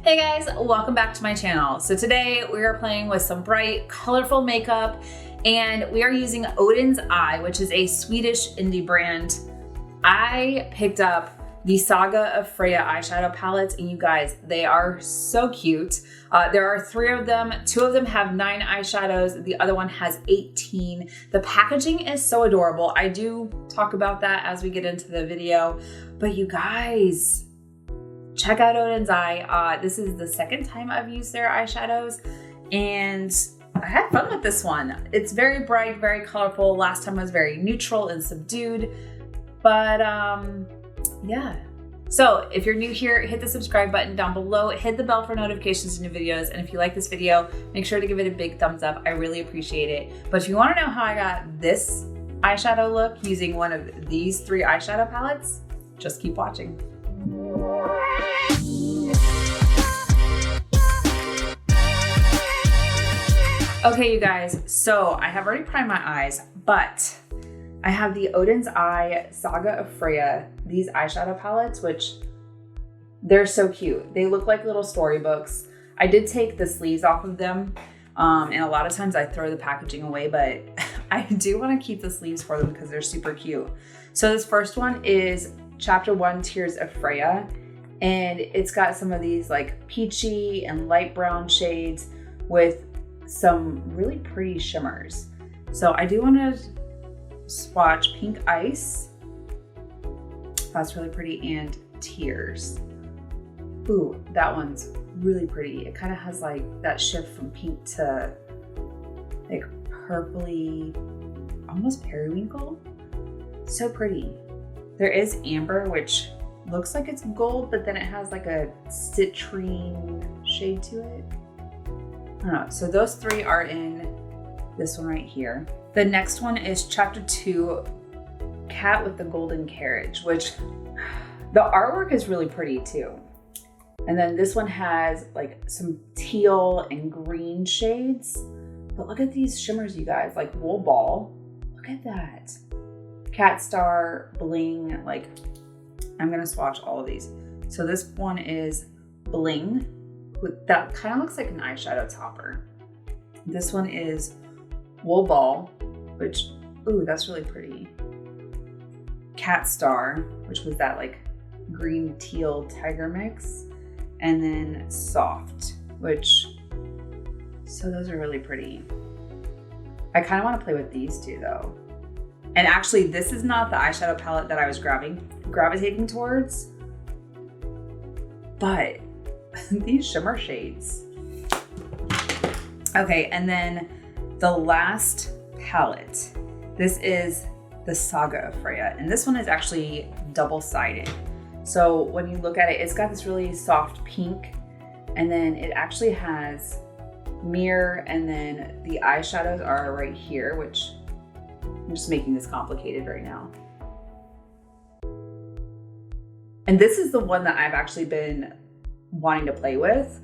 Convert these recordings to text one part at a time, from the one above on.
Hey guys, welcome back to my channel. So today we are playing with some bright, colorful makeup, and we are using Oden's Eye, which is a Swedish indie brand. I picked up the Saga of Freja eyeshadow palettes, and you guys, they are so cute. There are 3 of them. 2 of them have 9 eyeshadows. The other one has 18. The packaging is so adorable. I do talk about that as we get into the video, but you guys, check out Oden's Eye. This is the 2nd time I've used their eyeshadows, and I had fun with this one. It's very bright, very colorful. Last time was very neutral and subdued, but yeah. So if you're new here, hit the subscribe button down below, hit the bell for notifications of new videos, and if you like this video, make sure to give it a big thumbs up. I really appreciate it. But if you want to know how I got this eyeshadow look using one of these 3 eyeshadow palettes, just keep watching. Okay, you guys, so I have already primed my eyes, but I have the Oden's Eye Saga of Freja, these eyeshadow palettes, which they're so cute. They look like little storybooks. I did take the sleeves off of them, and a lot of times I throw the packaging away, but I do want to keep the sleeves for them because they're super cute. So this first one is Chapter 1, Tears of Freja, and it's got some of these like peachy and light brown shades with some really pretty shimmers. So I do want to swatch Pink Ice. That's really pretty, and Tears. Ooh, that one's really pretty. It kind of has like that shift from pink to like purpley, almost periwinkle. So pretty. There is Amber, which looks like it's gold, but then it has like a citrine shade to it. I don't know. So those 3 are in this one right here. The next one is Chapter 2, Cat with the Golden Carriage, which the artwork is really pretty too. And then this one has like some teal and green shades. But look at these shimmers, you guys, like Wool Ball. Look at that. Cat Star, Bling, like I'm gonna swatch all of these. So this one is Bling, that kind of looks like an eyeshadow topper. This one is Wool Ball, which, ooh, that's really pretty. Cat Star, which was that like green teal tiger mix. And then Soft, which, so those are really pretty. I kind of want to play with these 2 though. And actually, this is not the eyeshadow palette that I was gravitating towards, but these shimmer shades. Okay, and then the last palette. This is the Saga of Freja, and this one is actually double-sided. So when you look at it, it's got this really soft pink, and then it actually has mirror, and then the eyeshadows are right here, which I'm just making this complicated right now. And this is the one that I've actually been wanting to play with.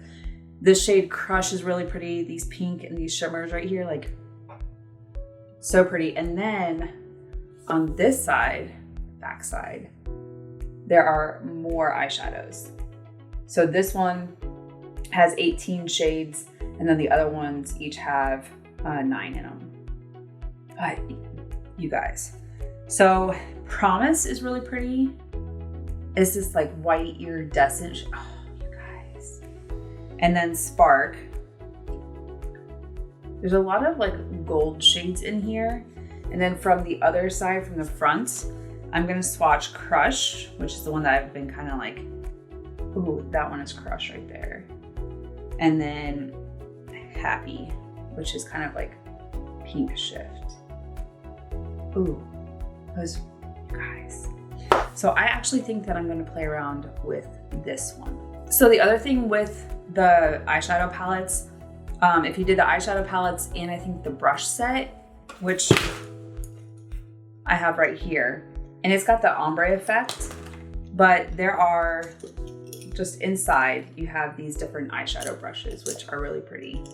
This shade Crush is really pretty. These pink and these shimmers right here, like so pretty. And then on this side, back side, there are more eyeshadows. So this one has 18 shades, and then the other ones each have 9 in them. But you guys, so Promise is really pretty. It's this like white iridescent, oh, you guys. And then Spark. There's a lot of like gold shades in here. And then from the other side, from the front, I'm gonna swatch Crush, which is the one that I've been kind of like, ooh, that one is Crush right there. And then Happy, which is kind of like pink shift. Ooh, those guys. So I actually think that I'm gonna play around with this one. So the other thing with the eyeshadow palettes, if you did the eyeshadow palettes and I think the brush set, which I have right here, and it's got the ombre effect, but there are just inside, you have these different eyeshadow brushes, which are really pretty.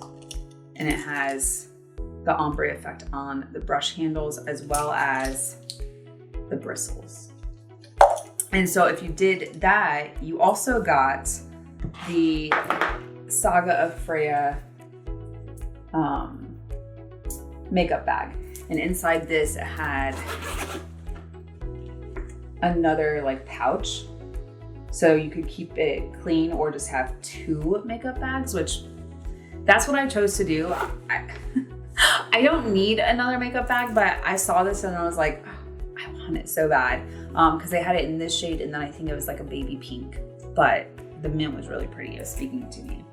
And it has the ombre effect on the brush handles as well as the bristles. And so if you did that, you also got the Saga of Freja makeup bag. And inside this it had another like pouch. So you could keep it clean or just have 2 makeup bags, which that's what I chose to do. I don't need another makeup bag, but I saw this and I was like, oh, I want it so bad. Because they had it in this shade and then I think it was like a baby pink, but the mint was really pretty. It was speaking to me.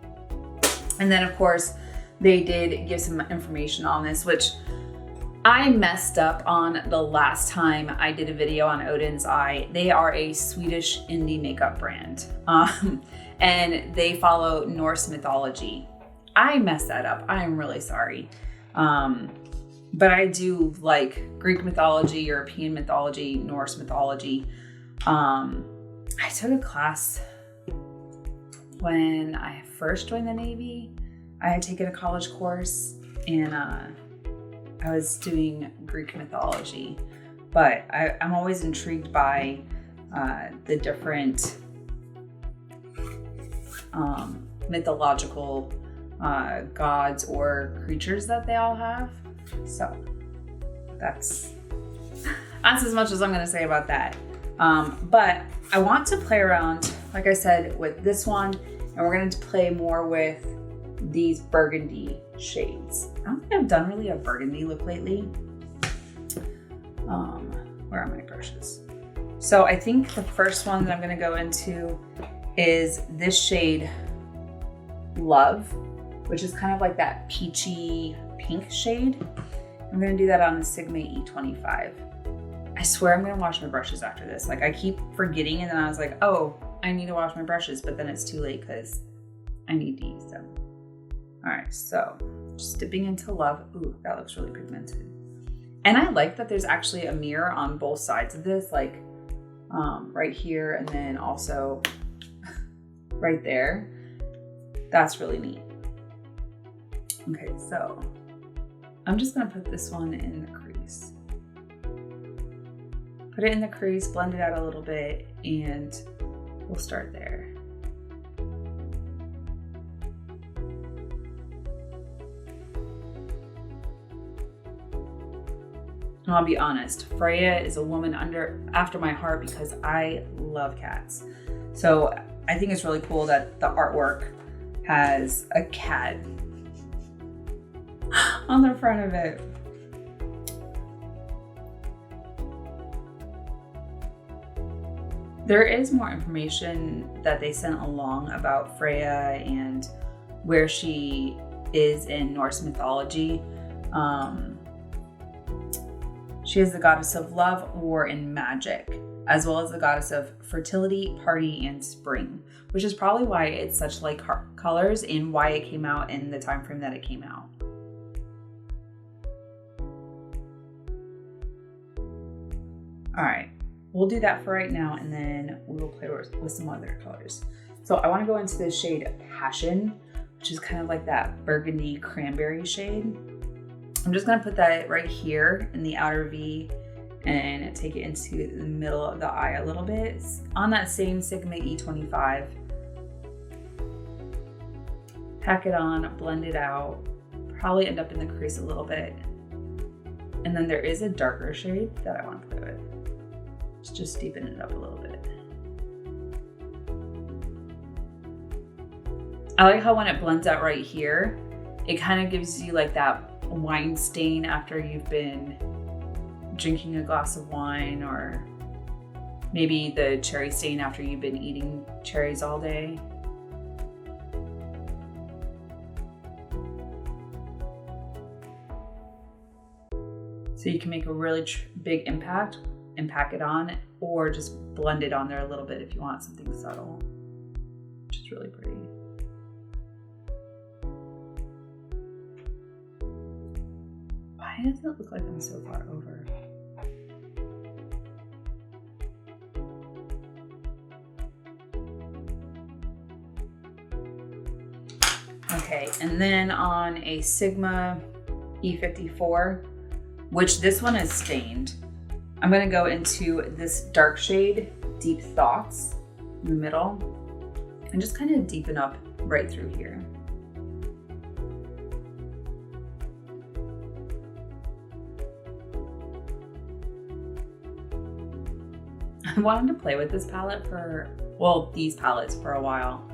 And then of course, they did give some information on this, which I messed up on the last time I did a video on Oden's Eye. They are a Swedish indie makeup brand, and they follow Norse mythology. I messed that up. I am really sorry. But I do like Greek mythology, European mythology, Norse mythology. I took a class when I first joined the Navy. I had taken a college course and I was doing Greek mythology, but I'm always intrigued by the different mythological gods or creatures that they all have. So that's as much as I'm going to say about that. But I want to play around, like I said, with this one, and we're going to play more with these burgundy shades. I don't think I've done really a burgundy look lately. Where are my brushes? So I think the first one that I'm going to go into is this shade Love, which is kind of like that peachy pink shade. I'm going to do that on the Sigma E25. I swear I'm going to wash my brushes after this. Like I keep forgetting and then I was like, oh, I need to wash my brushes, but then it's too late because I need to use them. All right, so just dipping into Love. Ooh, that looks really pigmented. And I like that there's actually a mirror on both sides of this, like right here and then also right there. That's really neat. Okay, so I'm just gonna put this one in the crease. Put it in the crease, blend it out a little bit, and we'll start there. And I'll be honest, Freja is a woman after my heart because I love cats. So I think it's really cool that the artwork has a cat on the front of it. There is more information that they sent along about Freja and where she is in Norse mythology. She is the goddess of love, war, and magic, as well as the goddess of fertility, party, and spring, which is probably why it's such light colors and why it came out in the time frame that it came out. All right, we'll do that for right now, and then we will play with some other colors. So I want to go into the shade Passion, which is kind of like that burgundy cranberry shade. I'm just gonna put that right here in the outer V and take it into the middle of the eye a little bit. It's on that same Sigma E25. Pack it on, blend it out, probably end up in the crease a little bit. And then there is a darker shade that I want to play with. Let's just deepen it up a little bit. I like how when it blends out right here, it kind of gives you like that wine stain after you've been drinking a glass of wine, or maybe the cherry stain after you've been eating cherries all day. So you can make a really big impact and pack it on, or just blend it on there a little bit if you want something subtle, which is really pretty. Why does it look like I'm so far over? Okay, and then on a Sigma E54, which this one is stained, I'm gonna go into this dark shade, Deep Thoughts, in the middle. and just kind of deepen up right through here. I wanted to play with this palette these palettes for a while.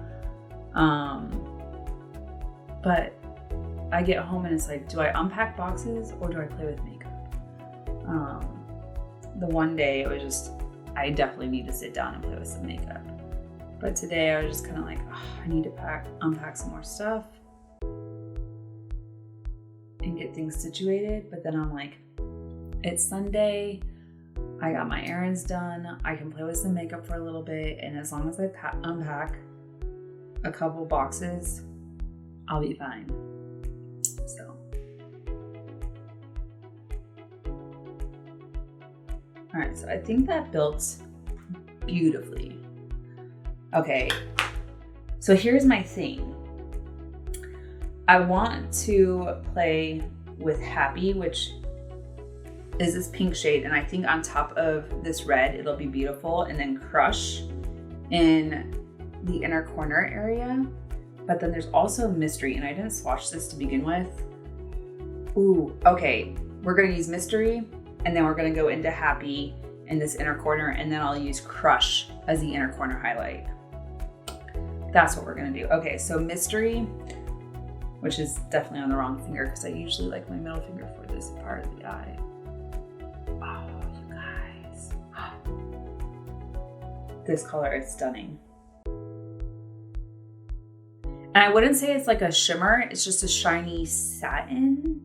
But I get home and it's like, do I unpack boxes or do I play with makeup? The one day it was just, I definitely need to sit down and play with some makeup. But today I was just kind of like, oh, I need to unpack some more stuff and get things situated. But then I'm like, it's Sunday. I got my errands done. I can play with some makeup for a little bit. And as long as I unpack a couple boxes, I'll be fine. So. All right, so I think that built beautifully. Okay, so here's my thing. I want to play with Happy, which is this pink shade, and I think on top of this red, it'll be beautiful, and then Crush in the inner corner area. But then there's also Mystery, and I didn't swatch this to begin with. Ooh, okay, we're gonna use Mystery, and then we're gonna go into Happy in this inner corner, and then I'll use Crush as the inner corner highlight. That's what we're gonna do. Okay, so Mystery, which is definitely on the wrong finger because I usually like my middle finger for this part of the eye. Oh, you guys. This color is stunning. And I wouldn't say it's like a shimmer, it's just a shiny satin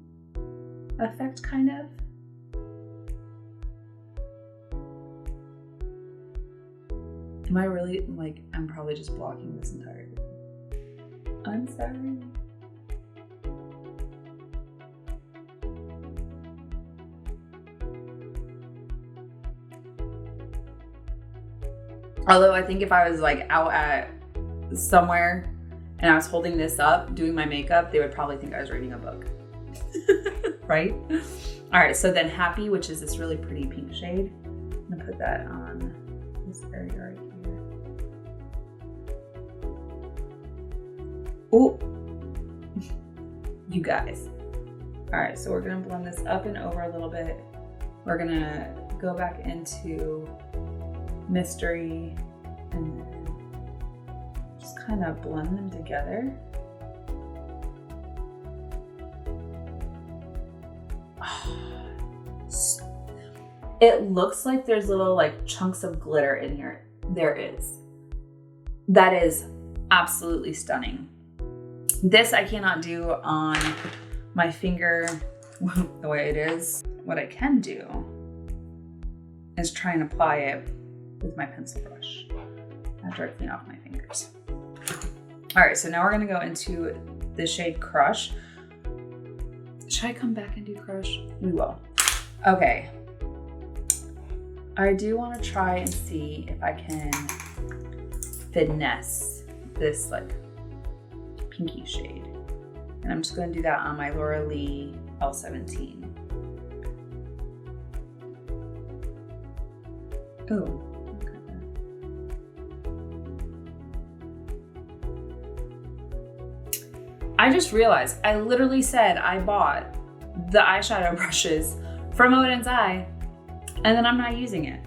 effect, kind of. Am I really, like, I'm probably just blocking this entire thing. I'm sorry. Although I think if I was like out at somewhere and I was holding this up, doing my makeup, they would probably think I was reading a book, right? All right, so then Happy, which is this really pretty pink shade. I'm gonna put that on this area right here. Ooh, you guys. All right, so we're gonna blend this up and over a little bit. We're gonna go back into Mystery and then just kind of blend them together. It looks like there's little like chunks of glitter in here. There is. That is absolutely stunning. This I cannot do on my finger the way it is. What I can do is try and apply it with my pencil brush after I clean off my fingers. All right, so now we're gonna go into the shade Crush. Should I come back and do Crush? We will. Okay. I do want to try and see if I can finesse this like pinky shade. And I'm just going to do that on my Laura Lee L17. Oh. I just realized I literally said I bought the eyeshadow brushes from Oden's Eye, and then I'm not using it.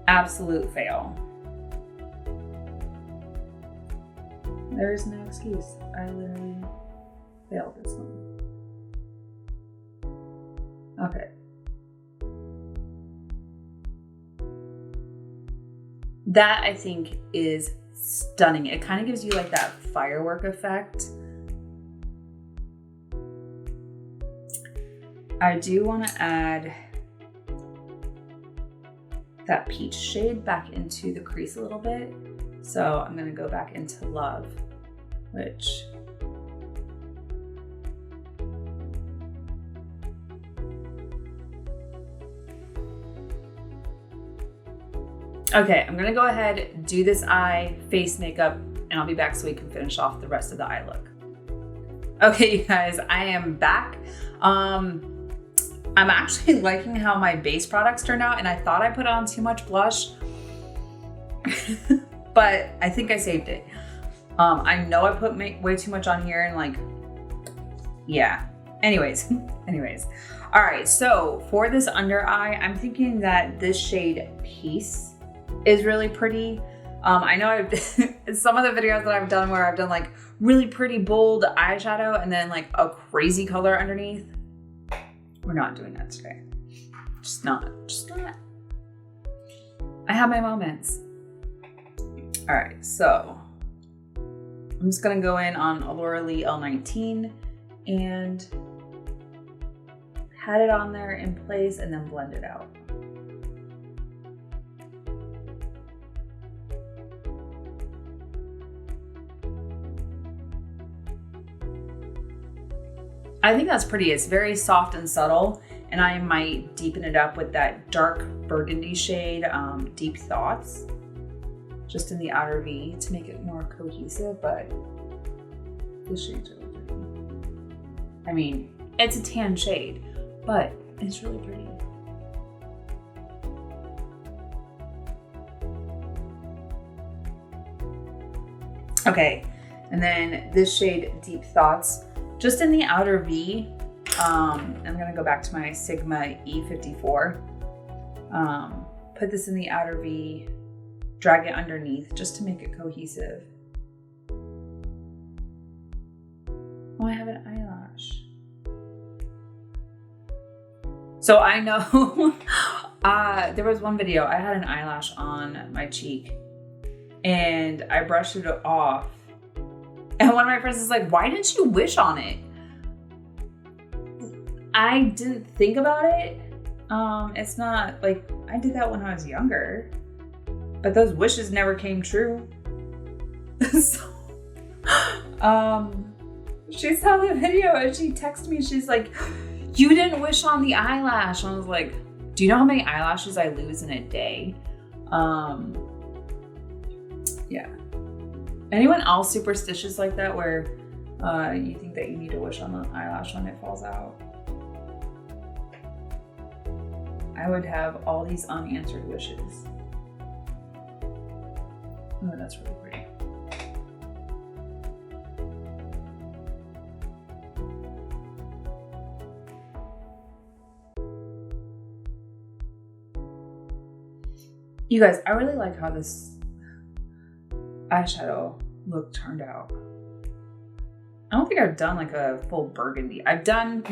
Absolute fail. There is no excuse. I literally failed this one. Okay. That I think is stunning. It kind of gives you like that firework effect. I do want to add that peach shade back into the crease a little bit. So I'm going to go back into Love, which okay, I'm going to go ahead, do this eye, face makeup, and I'll be back so we can finish off the rest of the eye look. Okay, you guys, I am back. I'm actually liking how my base products turned out, and I thought I put on too much blush. but I think I saved it. I know I put way too much on here and like, yeah. Anyways. All right, so for this under eye, I'm thinking that this shade Peace is really pretty. I know I've some of the videos that I've done where I've done like really pretty bold eyeshadow and then like a crazy color underneath. We're not doing that today. Just not. I have my moments. All right, so I'm just gonna go in on Allura Lee L19 and pat it on there in place and then blend it out. I think that's pretty. It's very soft and subtle, and I might deepen it up with that dark burgundy shade, Deep Thoughts, just in the outer V to make it more cohesive, but this shade's really pretty. I mean, it's a tan shade, but it's really pretty. Okay, and then this shade, Deep Thoughts, just in the outer V. I'm gonna go back to my Sigma E54. Put this in the outer V, drag it underneath just to make it cohesive. Oh, I have an eyelash. So I know there was one video, I had an eyelash on my cheek and I brushed it off. And one of my friends is like, why didn't you wish on it? I didn't think about it. It's not like, I did that when I was younger, but those wishes never came true. So, she saw the video and she texted me, she's like, you didn't wish on the eyelash. And I was like, do you know how many eyelashes I lose in a day? Yeah. Anyone else superstitious like that where you think that you need to wish on the eyelash when it falls out? I would have all these unanswered wishes. Oh, that's really pretty. You guys, I really like how this eyeshadow look turned out. I don't think I've done like a full burgundy. I've done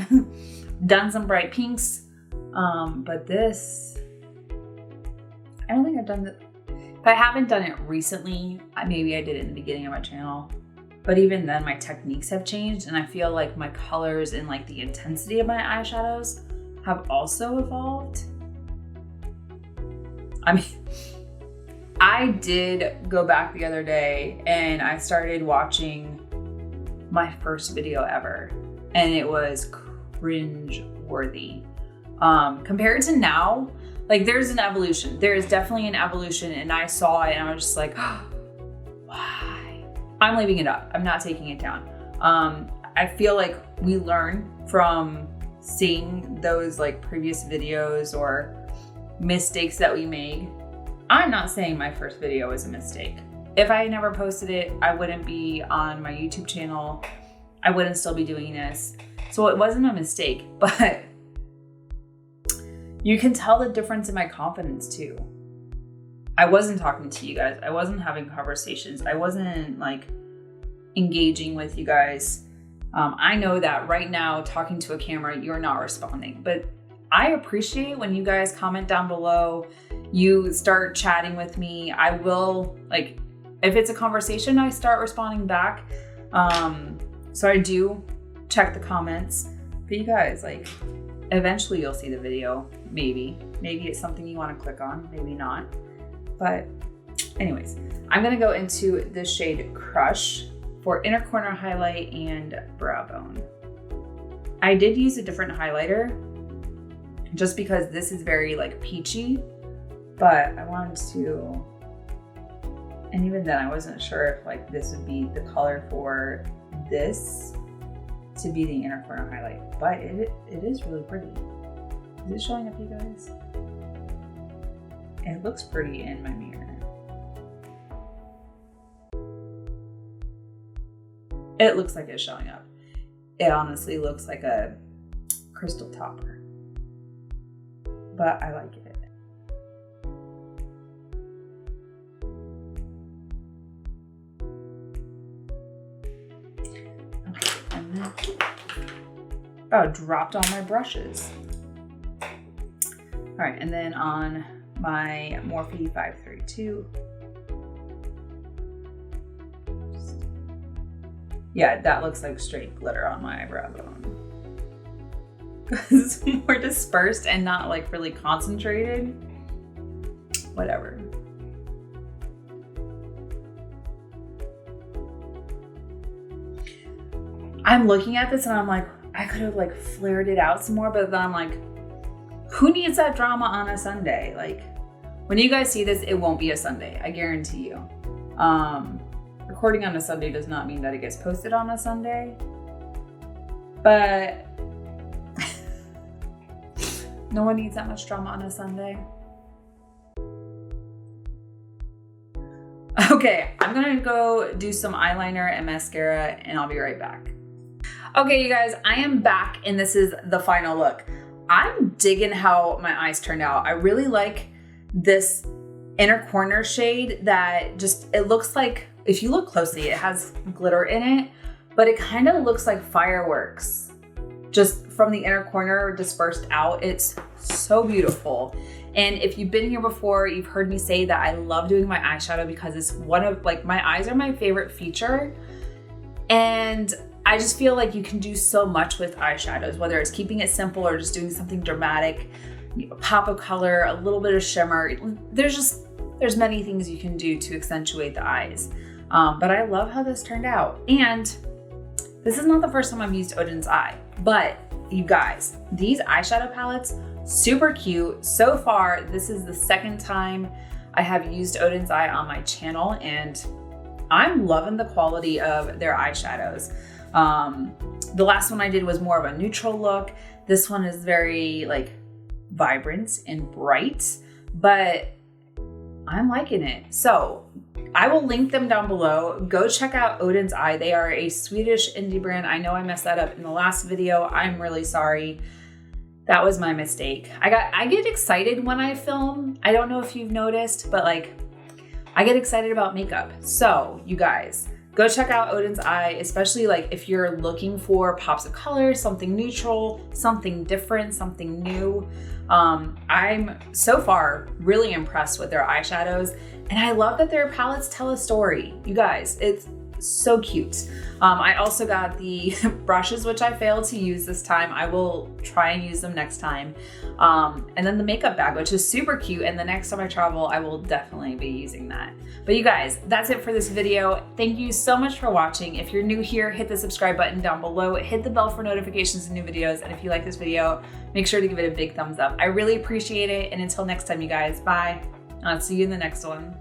some bright pinks, but this, I don't think I've done that. If I haven't done it recently, maybe I did it in the beginning of my channel, but even then my techniques have changed and I feel like my colors and like the intensity of my eyeshadows have also evolved. I mean, I did go back the other day and I started watching my first video ever and it was cringe worthy. Compared to now, like there's an evolution. There is definitely an evolution and I saw it and I was just like, oh, why? I'm leaving it up. I'm not taking it down. I feel like we learn from seeing those like previous videos or mistakes that we made. I'm not saying my first video was a mistake. If I never posted it, I wouldn't be on my YouTube channel. I wouldn't still be doing this. So it wasn't a mistake, but you can tell the difference in my confidence too. I wasn't talking to you guys. I wasn't having conversations. I wasn't like engaging with you guys. I know that right now, talking to a camera, you're not responding, but I appreciate when you guys comment down below, you start chatting with me. I will, like, if it's a conversation, I start responding back. So I do check the comments, but you guys, like, eventually you'll see the video, maybe. Maybe it's something you want to click on, maybe not. But anyways, I'm gonna go into the shade Crush for inner corner highlight and brow bone. I did use a different highlighter just because this is very like peachy, but I wanted to, and even then I wasn't sure if like this would be the color for this to be the inner corner highlight, but it is really pretty. Is it showing up, you guys? It looks pretty in my mirror. It looks like it's showing up. It honestly looks like a crystal topper, but I like it. Okay, and then, oh, dropped all my brushes. All right, and then on my Morphe 532, yeah, that looks like straight glitter on my eyebrow bone. It's more dispersed and not like really concentrated. Whatever. I'm looking at this and I'm like, I could have like flared it out some more, but then I'm like, who needs that drama on a Sunday? Like, when you guys see this, it won't be a Sunday, I guarantee you. Recording on a Sunday does not mean that it gets posted on a Sunday, but no one needs that much drama on a Sunday. Okay, I'm gonna go do some eyeliner and mascara and I'll be right back. Okay, you guys, I am back and this is the final look. I'm digging how my eyes turned out. I really like this inner corner shade that just, it looks like, if you look closely, it has glitter in it, but it kind of looks like fireworks just from the inner corner dispersed out. It's so beautiful. And if you've been here before, you've heard me say that I love doing my eyeshadow because it's one of, like, my eyes are my favorite feature. And I just feel like you can do so much with eyeshadows, whether it's keeping it simple or just doing something dramatic, a pop of color, a little bit of shimmer. There's many things you can do to accentuate the eyes. But I love how this turned out. And this is not the first time I've used Oden's Eye, but you guys, these eyeshadow palettes, super cute. So far, this is the second time I have used Oden's Eye on my channel, and I'm loving the quality of their eyeshadows. The last one I did was more of a neutral look. This one is very like vibrant and bright, but I'm liking it. So I will link them down below. Go check out Oden's Eye. They are a Swedish indie brand. I know I messed that up in the last video. I'm really sorry. That was my mistake. I get excited when I film. I don't know if you've noticed, but like I get excited about makeup. So you guys, go check out Oden's Eye, especially like if you're looking for pops of color, something neutral, something different, something new. I'm so far really impressed with their eyeshadows, and I love that their palettes tell a story. You guys, it's so cute. I also got the brushes, which I failed to use this time. I will try and use them next time. And then the makeup bag, which is super cute. And the next time I travel, I will definitely be using that. But you guys, that's it for this video. Thank you so much for watching. If you're new here, hit the subscribe button down below, hit the bell for notifications of new videos. And if you like this video, make sure to give it a big thumbs up. I really appreciate it. And until next time, you guys, bye. I'll see you in the next one.